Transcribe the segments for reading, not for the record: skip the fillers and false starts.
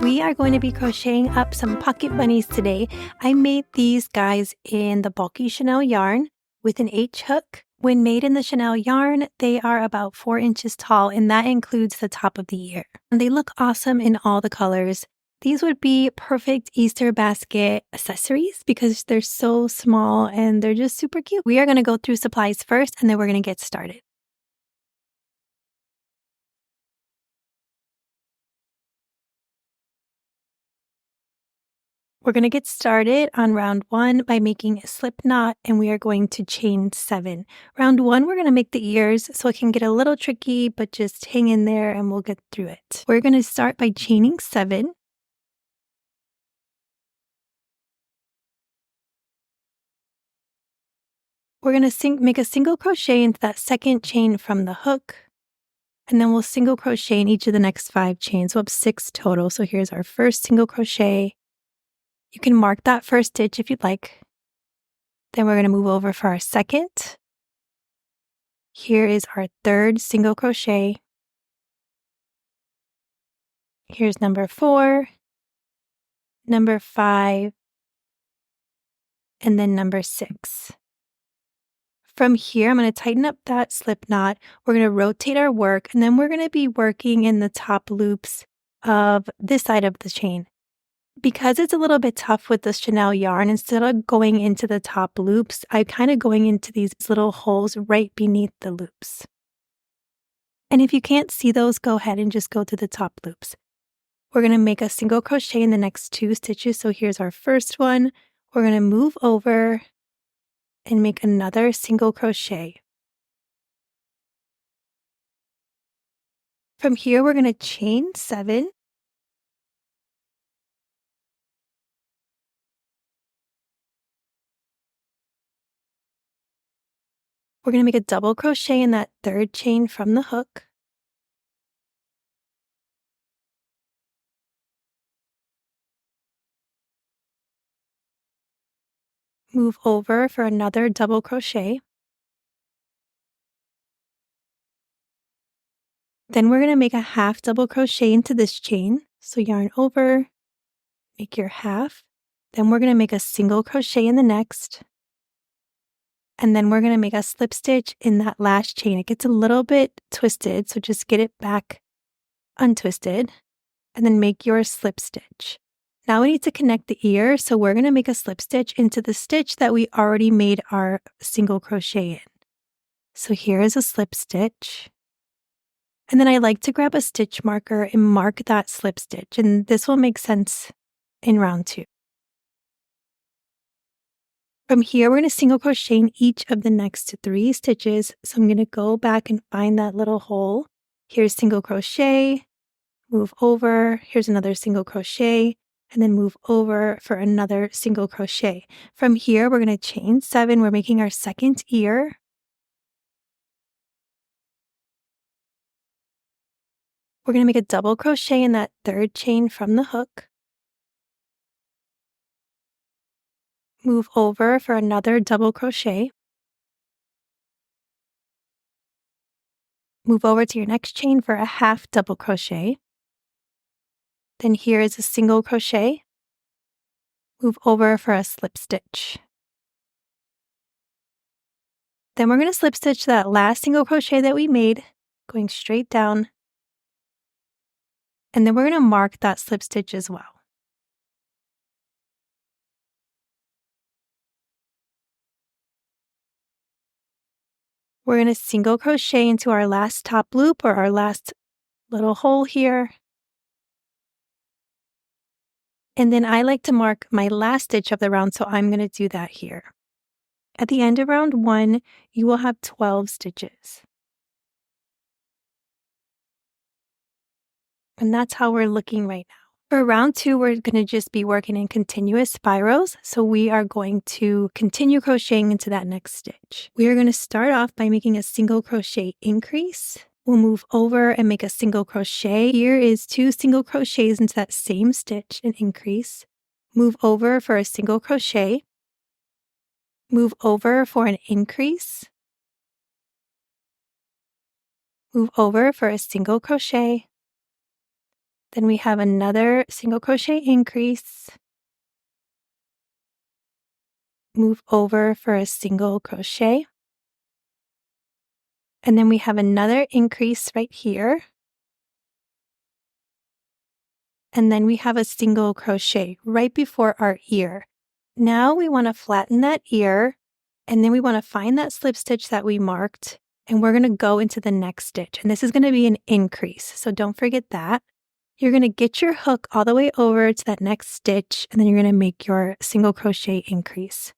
We are going to be crocheting up some pocket bunnies today. I made these guys in the bulky Chanel yarn with an H hook. When made in the Chanel yarn, they are about 4 inches tall, and that includes the top of the ear. And they look awesome in all the colors. These would be perfect Easter basket accessories because they're so small and they're just super cute. We are going to go through supplies first, and then we're going to get started. We're going to get started on round 1 by making a slip knot, and we are going to chain 7. Round 1, we're going to make the ears, so it can get a little tricky, but just hang in there and we'll get through it. We're going to start by chaining 7. We're going to make a single crochet into that second chain from the hook, and then we'll single crochet in each of the next 5 chains. We'll have 6 total. So here's our first single crochet. You can mark that first stitch if you'd like. Then we're going to move over for our second. Here is our third single crochet. Here's number 4, number 5, and then number 6. From here, I'm going to tighten up that slip knot. We're going to rotate our work, and then we're going to be working in the top loops of this side of the chain. Because it's a little bit tough with the Chanel yarn, instead of going into the top loops, I'm kind of going into these little holes right beneath the loops. And if you can't see those, go ahead and just go to the top loops. We're going to make a single crochet in the next 2 stitches. So here's our first one. We're going to move over and make another single crochet. From here, we're going to chain 7. We're going to make a double crochet in that third chain from the hook. Move over for another double crochet. Then we're going to make a half double crochet into this chain. So yarn over, make your half. Then we're going to make a single crochet in the next. And then we're going to make a slip stitch in that last chain. It gets a little bit twisted, so just get it back untwisted and then make your slip stitch. Now we need to connect the ear, so we're going to make a slip stitch into the stitch that we already made our single crochet in. So here is a slip stitch. And then I like to grab a stitch marker and mark that slip stitch, and this will make sense in round 2. From here, we're going to single crochet in each of the next 3 stitches. So I'm going to go back and find that little hole. Here's single crochet, move over, here's another single crochet, and then move over for another single crochet. From here, we're going to chain 7. We're making our second ear. We're going to make a double crochet in that third chain from the hook. Move over for another double crochet. Move over to your next chain for a half double crochet. Then here is a single crochet. Move over for a slip stitch. Then we're going to slip stitch that last single crochet that we made, going straight down. And then we're going to mark that slip stitch as well. We're going to single crochet into our last top loop or our last little hole here. And then I like to mark my last stitch of the round, so I'm going to do that here. At the end of round 1, you will have 12 stitches. And that's how we're looking right now. For round 2, we're going to just be working in continuous spirals. So we are going to continue crocheting into that next stitch. We are going to start off by making a single crochet increase. We'll move over and make a single crochet. Here is 2 single crochets into that same stitch and increase. Move over for a single crochet. Move over for an increase. Move over for a single crochet. Then we have another single crochet increase. Move over for a single crochet. And then we have another increase right here. And then we have a single crochet right before our ear. Now we want to flatten that ear, and then we want to find that slip stitch that we marked, and we're going to go into the next stitch. And this is going to be an increase, so don't forget that. You're going to get your hook all the way over to that next stitch, and then you're going to make your single crochet increase.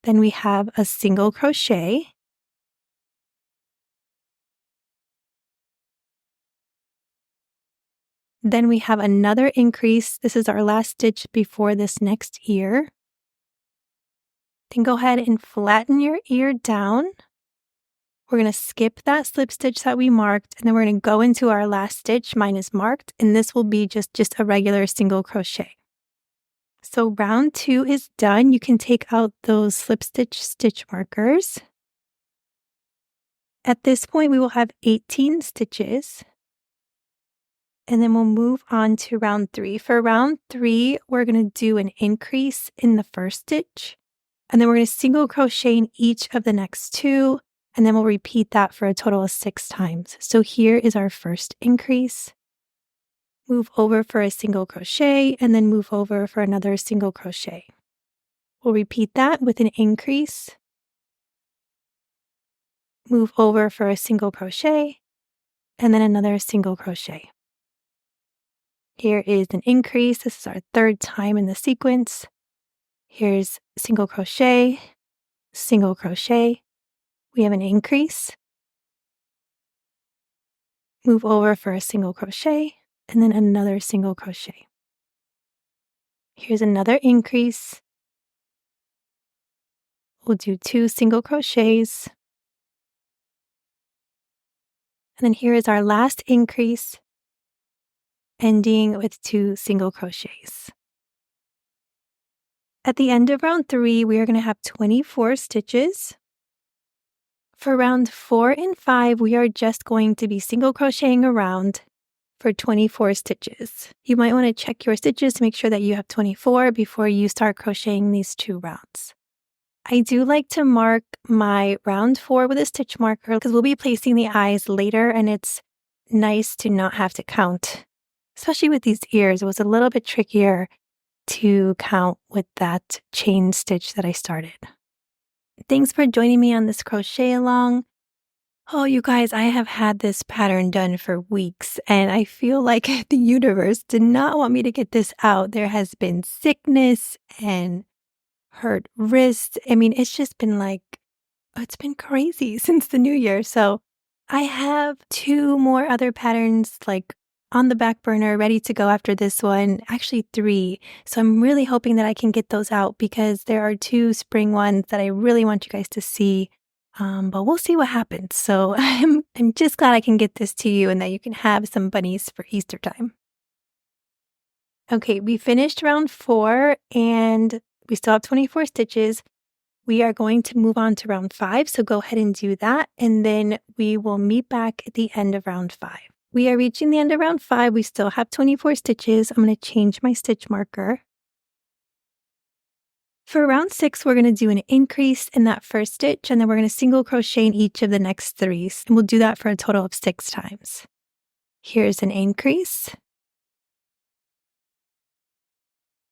Then we have a single crochet. Then we have another increase. This is our last stitch before this next ear. Then go ahead and flatten your ear down. We're going to skip that slip stitch that we marked, and then we're going to go into our last stitch. Mine is marked, and this will be just a regular single crochet. So round 2 is done. You can take out those slip stitch markers. At this point, we will have 18 stitches. And then we'll move on to round 3. For round 3, we're going to do an increase in the first stitch, and then we're going to single crochet in each of the next 2, and then we'll repeat that for a total of 6 times. So here is our first increase. Move over for a single crochet, and then move over for another single crochet. We'll repeat that with an increase. Move over for a single crochet, and then another single crochet. Here is an increase. This is our 3rd time in the sequence. Here's single crochet, single crochet. We have an increase. Move over for a single crochet, and then another single crochet. Here's another increase. We'll do 2 single crochets. And then here is our last increase, ending with 2 single crochets. At the end of round 3, we are going to have 24 stitches. For round 4 and 5, we are just going to be single crocheting around for 24 stitches. You might want to check your stitches to make sure that you have 24 before you start crocheting these 2 rounds. I do like to mark my round 4 with a stitch marker because we'll be placing the eyes later, and it's nice to not have to count. Especially with these ears, it was a little bit trickier to count with that chain stitch that I started. Thanks for joining me on this crochet along. Oh, you guys, I have had this pattern done for weeks, and I feel like the universe did not want me to get this out. There has been sickness and hurt wrists. I mean, it's just been it's been crazy since the new year. So I have 2 more other patterns on the back burner ready to go after this one, actually 3. So I'm really hoping that I can get those out because there are 2 spring ones that I really want you guys to see. But we'll see what happens. So I'm just glad I can get this to you and that you can have some bunnies for Easter time. Okay, we finished round 4 and we still have 24 stitches. We are going to move on to round 5, so go ahead and do that, and then we will meet back at the end of round 5. We are reaching the end of round 5. We still have 24 stitches. I'm going to change my stitch marker. For round 6, we're going to do an increase in that first stitch, and then we're going to single crochet in each of the next 3, and we'll do that for a total of 6 times. Here's an increase.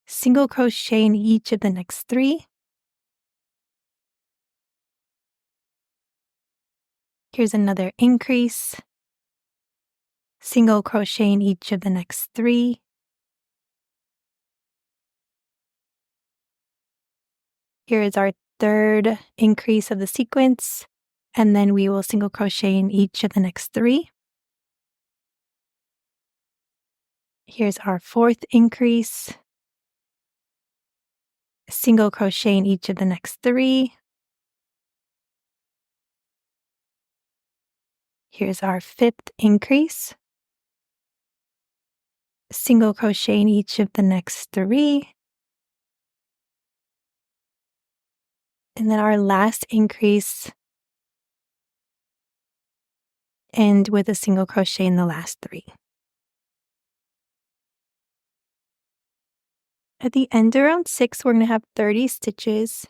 Single crochet in each of the next 3. Here's another increase. Single crochet in each of the next 3. Here is our 3rd increase of the sequence, and then we will single crochet in each of the next 3. Here's our 4th increase. Single crochet in each of the next 3. Here's our 5th increase. Single crochet in each of the next 3. And then our last increase end with a single crochet in the last 3. At the end of round 6, we're going to have 30 stitches.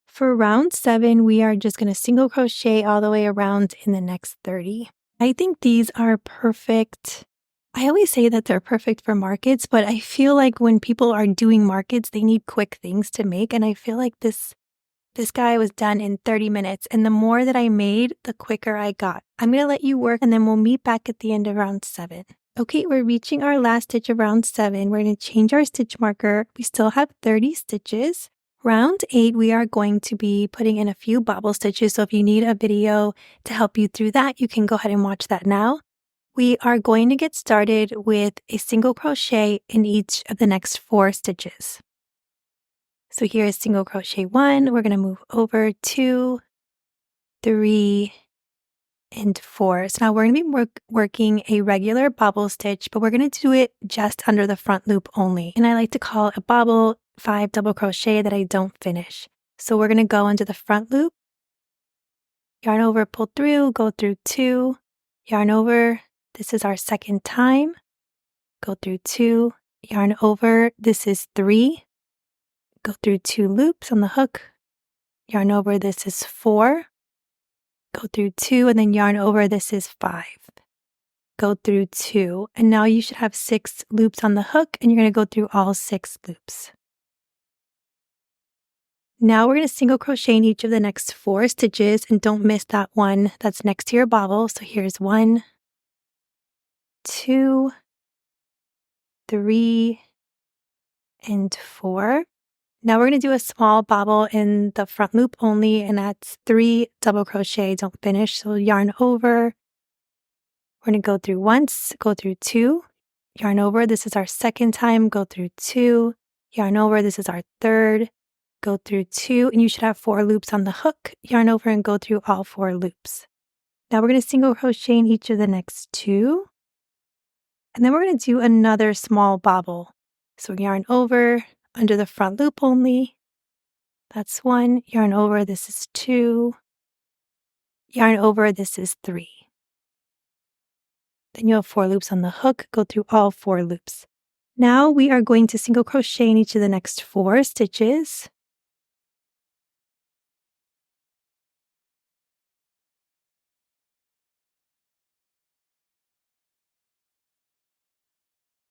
For round 7, we are just going to single crochet all the way around in the next 30. I think these are perfect. I always say that they're perfect for markets, but I feel like when people are doing markets, they need quick things to make. And I feel like this guy was done in 30 minutes. And the more that I made, the quicker I got. I'm going to let you work and then we'll meet back at the end of round 7. Okay, we're reaching our last stitch of round 7. We're going to change our stitch marker. We still have 30 stitches. Round 8, we are going to be putting in a few bobble stitches. So if you need a video to help you through that, you can go ahead and watch that now. We are going to get started with a single crochet in each of the next 4 stitches. So here is single crochet 1. We're going to move over 2, 3, and 4. So now we're going to be working a regular bobble stitch, but we're going to do it just under the front loop only. And I like to call it a bobble 5 double crochet that I don't finish. So we're going to go into the front loop, yarn over, pull through, go through 2, yarn over. This is our second time. Go through 2, yarn over. This is 3. Go through 2 loops on the hook, yarn over. This is 4. Go through 2 and then yarn over. This is 5. Go through 2. And now you should have 6 loops on the hook and you're going to go through all 6 loops. Now we're going to single crochet in each of the next 4 stitches and don't miss that one that's next to your bobble. So here's 1, 2, 3, and 4. Now we're going to do a small bobble in the front loop only, and that's 3 double crochet. Don't finish. So yarn over. We're going to go through once, go through 2, yarn over. This is our second time. Go through 2, yarn over. This is our third. Go through 2, and you should have 4 loops on the hook. Yarn over and go through all 4 loops. Now we're going to single crochet in each of the next 2, and then we're going to do another small bobble. So yarn over under the front loop only. That's 1. Yarn over. This is 2. Yarn over. This is 3. Then you have 4 loops on the hook. Go through all 4 loops. Now we are going to single crochet in each of the next 4 stitches.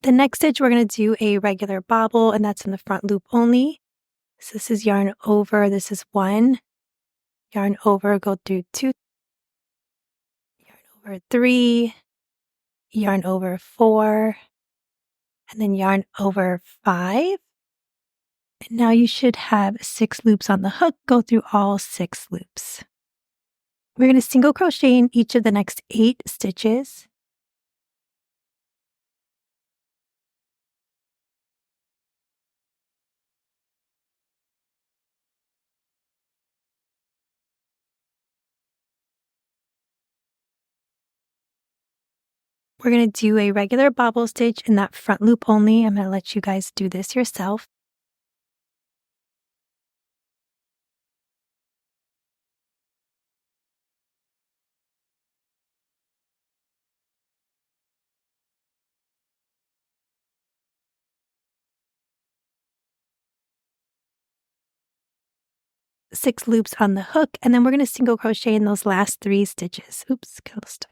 The next stitch, we're going to do a regular bobble, and that's in the front loop only. So this is yarn over. This is 1. Yarn over, go through 2. Yarn over 3. Yarn over 4. And then yarn over 5. And now you should have 6 loops on the hook. Go through all 6 loops. We're going to single crochet in each of the next 8 stitches. We're going to do a regular bobble stitch in that front loop only. I'm going to let you guys do this yourself. Six loops on the hook, and then we're going to single crochet in those last 3 stitches. Oops, got a little stuck.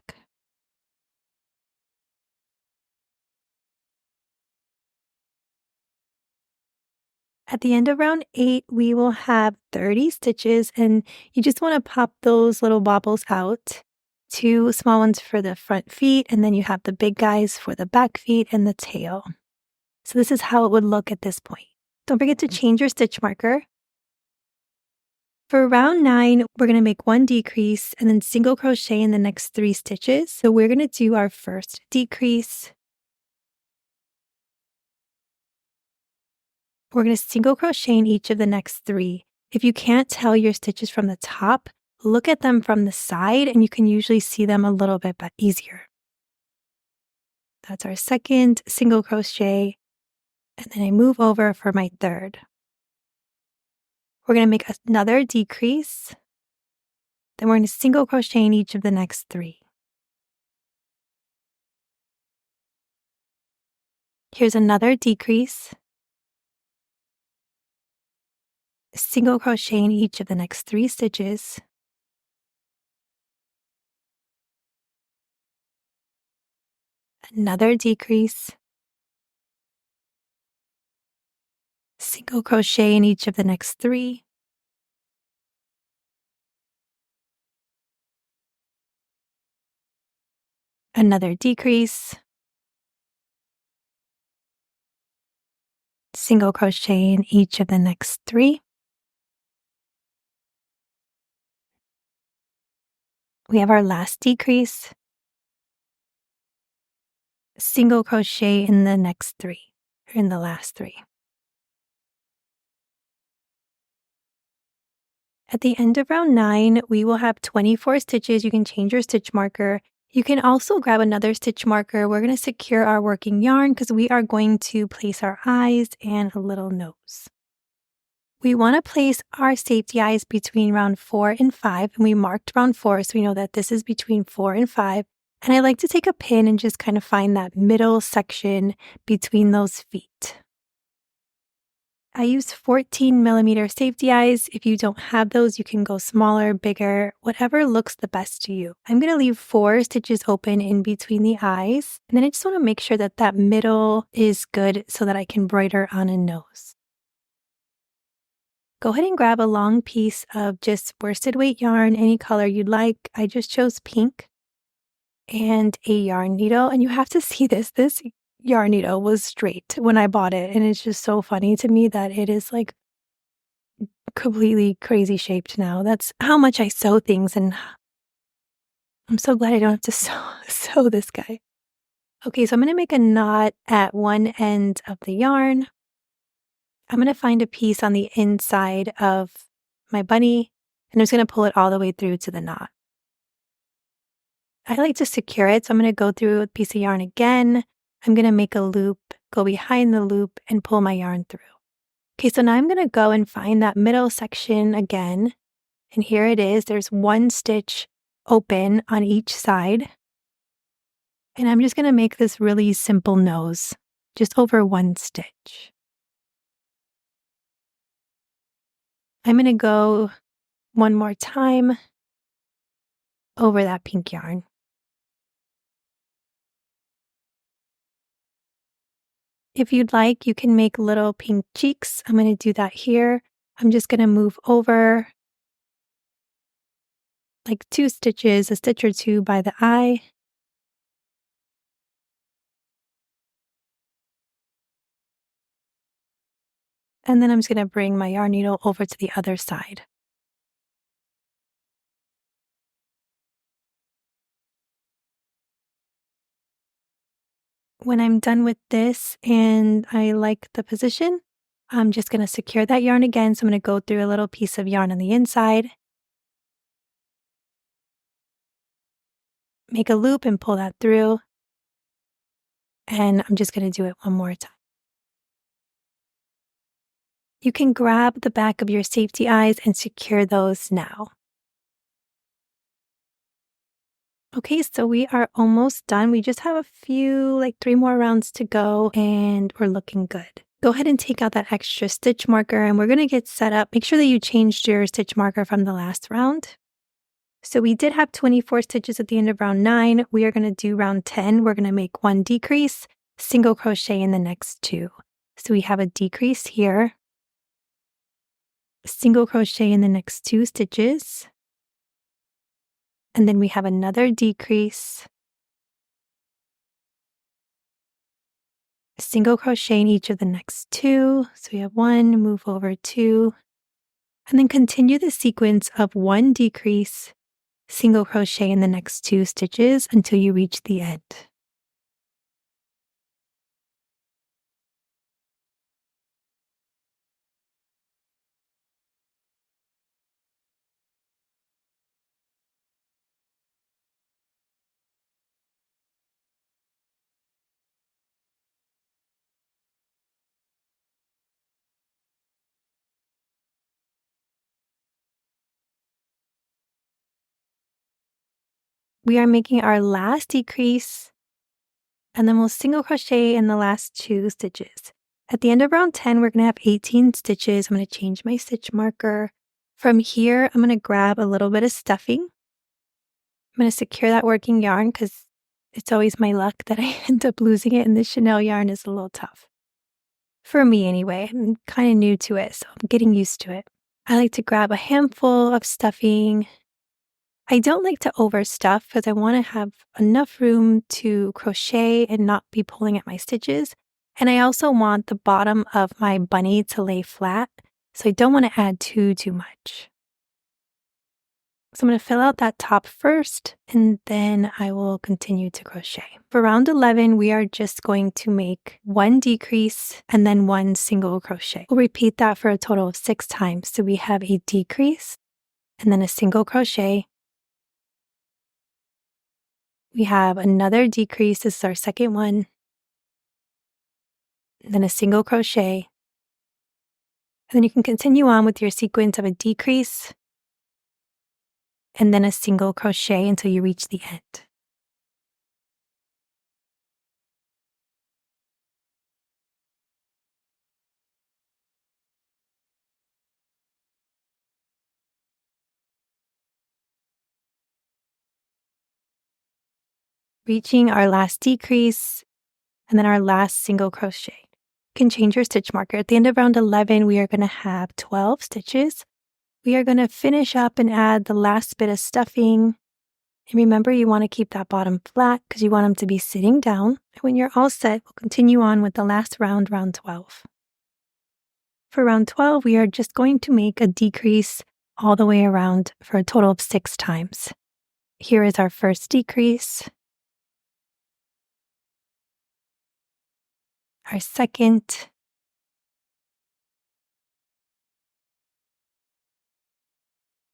At the end of round 8, we will have 30 stitches, and you just want to pop those little bobbles out. 2 small ones for the front feet, and then you have the big guys for the back feet and the tail. So this is how it would look at this point. Don't forget to change your stitch marker. For round 9, we're going to make 1 decrease and then single crochet in the next 3 stitches. So we're going to do our first decrease. We're going to single crochet in each of the next 3. If you can't tell your stitches from the top, look at them from the side and you can usually see them a little bit easier. That's our second single crochet, and then I move over for my third. We're going to make another decrease, then we're going to single crochet in each of the next 3. Here's another decrease, single crochet in each of the next 3 stitches, another decrease, single crochet in each of the next 3, another decrease, single crochet in each of the next 3. We have our last decrease, single crochet in the next 3, or in the last 3. At the end of round 9, we will have 24 stitches. You can change your stitch marker. You can also grab another stitch marker. We're going to secure our working yarn because we are going to place our eyes and a little nose. We want to place our safety eyes between round 4 and 5, and we marked round 4, so we know that this is between 4 and 5. And I like to take a pin and just kind of find that middle section between those feet. I use 14mm safety eyes. If you don't have those, you can go smaller, bigger, whatever looks the best to you. I'm going to leave 4 stitches open in between the eyes. And then I just want to make sure that that middle is good so that I can embroider on a nose. Go ahead and grab a long piece of just worsted weight yarn, any color you'd like. I just chose pink, and a yarn needle. And you have to see this. This yarn needle was straight when I bought it, and it's just so funny to me that it is like completely crazy shaped now. That's how much I sew things, and I'm so glad I don't have to sew this guy. Okay, so I'm going to make a knot at one end of the yarn. I'm going to find a piece on the inside of my bunny, and I'm just going to pull it all the way through to the knot. I like to secure it, so I'm going to go through a piece of yarn again. I'm going to make a loop, go behind the loop, and pull my yarn through. Okay, so now I'm going to go and find that middle section again. And here it is. There's 1 stitch open on each side. And I'm just going to make this really simple nose, just over 1 stitch. I'm going to go one more time over that pink yarn. If you'd like, you can make little pink cheeks. I'm going to do that here. I'm just going to move over like 2 stitches, a stitch or 2 by the eye. And then I'm just going to bring my yarn needle over to the other side. When I'm done with this and I like the position, I'm just going to secure that yarn again. So I'm going to go through a little piece of yarn on the inside, make a loop and pull that through. And I'm just going to do it one more time. You can grab the back of your safety eyes and secure those now. Okay, so we are almost done. We just have a few, like 3 more rounds to go, and we're looking good. Go ahead and take out that extra stitch marker, and we're going to get set up. Make sure that you changed your stitch marker from the last round. So we did have 24 stitches at the end of round 9. We are going to do round 10. We're going to make 1 decrease, single crochet in the next 2. So we have a decrease here, single crochet in the next 2 stitches. And then we have another decrease, single crochet in each of the next 2. So we have 1, move over 2, and then continue the sequence of 1 decrease, single crochet in the next 2 stitches until you reach the end. We are making our last decrease and then we'll single crochet in the last 2 stitches. At the end of round 10, we're going to have 18 stitches. I'm going to change my stitch marker. From here, I'm going to grab a little bit of stuffing. I'm going to secure that working yarn because it's always my luck that I end up losing it, and this Chanel yarn is a little tough. For me anyway, I'm kind of new to it, so I'm getting used to it. I like to grab a handful of stuffing. I don't like to overstuff because I want to have enough room to crochet and not be pulling at my stitches. And I also want the bottom of my bunny to lay flat, so I don't want to add too much. So I'm going to fill out that top first, and then I will continue to crochet. For round 11, we are just going to make 1 decrease and then 1 single crochet. We'll repeat that for a total of 6 times. So we have a decrease and then a single crochet. We have another decrease. This is our second one. And then a single crochet. And then you can continue on with your sequence of a decrease and then a single crochet until you reach the end. Reaching our last decrease and then our last single crochet. You can change your stitch marker. At the end of round 11, we are going to have 12 stitches. We are going to finish up and add the last bit of stuffing. And remember, you want to keep that bottom flat because you want them to be sitting down. And when you're all set, we'll continue on with the last round, round 12. For round 12, we are just going to make a decrease all the way around for a total of 6 times. Here is our first decrease. Our second.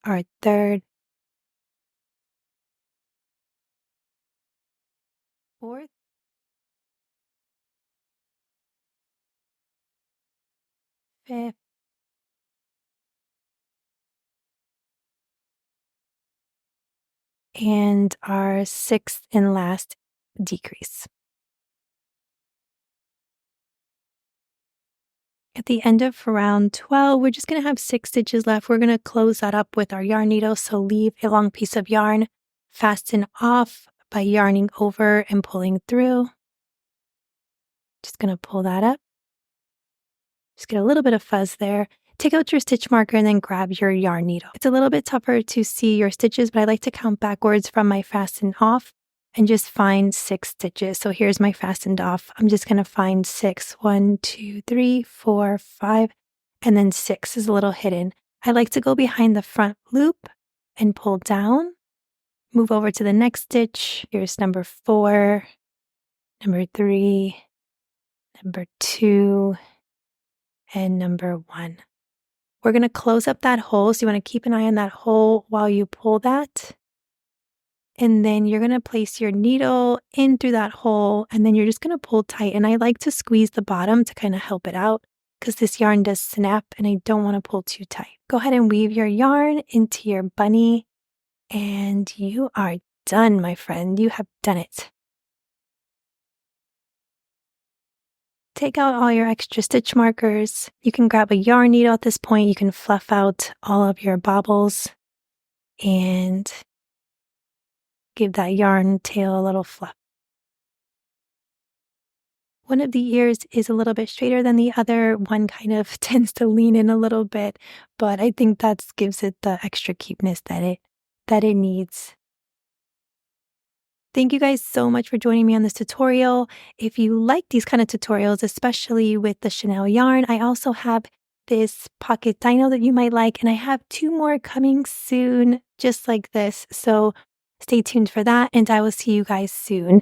Our third. Fourth. Fifth. And our 6th and last decrease. At the end of round 12, we're just going to have 6 stitches left. We're going to close that up with our yarn needle. So leave a long piece of yarn, fasten off by yarning over and pulling through. Just going to pull that up. Just get a little bit of fuzz there. Take out your stitch marker and then grab your yarn needle. It's a little bit tougher to see your stitches, but I like to count backwards from my fasten off and just find 6 stitches. So here's my fastened off. I'm just going to find 6. 1, 2, 3, 4, 5, and then 6 is a little hidden. I like to go behind the front loop and pull down. Move over to the next stitch. Here's number 4, number 3, number 2, and number 1. We're going to close up that hole, so you want to keep an eye on that hole while you pull that. And then you're going to place your needle in through that hole, and then you're just going to pull tight. And I like to squeeze the bottom to kind of help it out because this yarn does snap and I don't want to pull too tight. Go ahead and weave your yarn into your bunny, and you are done, my friend. You have done it. Take out all your extra stitch markers. You can grab a yarn needle at this point. You can fluff out all of your bobbles and give that yarn tail a little fluff. One of the ears is a little bit straighter than the other. One kind of tends to lean in a little bit, but I think that gives it the extra cuteness that it needs. Thank you guys so much for joining me on this tutorial. If you like these kind of tutorials, especially with the Chanel yarn, I also have this pocket dino that you might like, and I have 2 more coming soon, just like this. So stay tuned for that, and I will see you guys soon.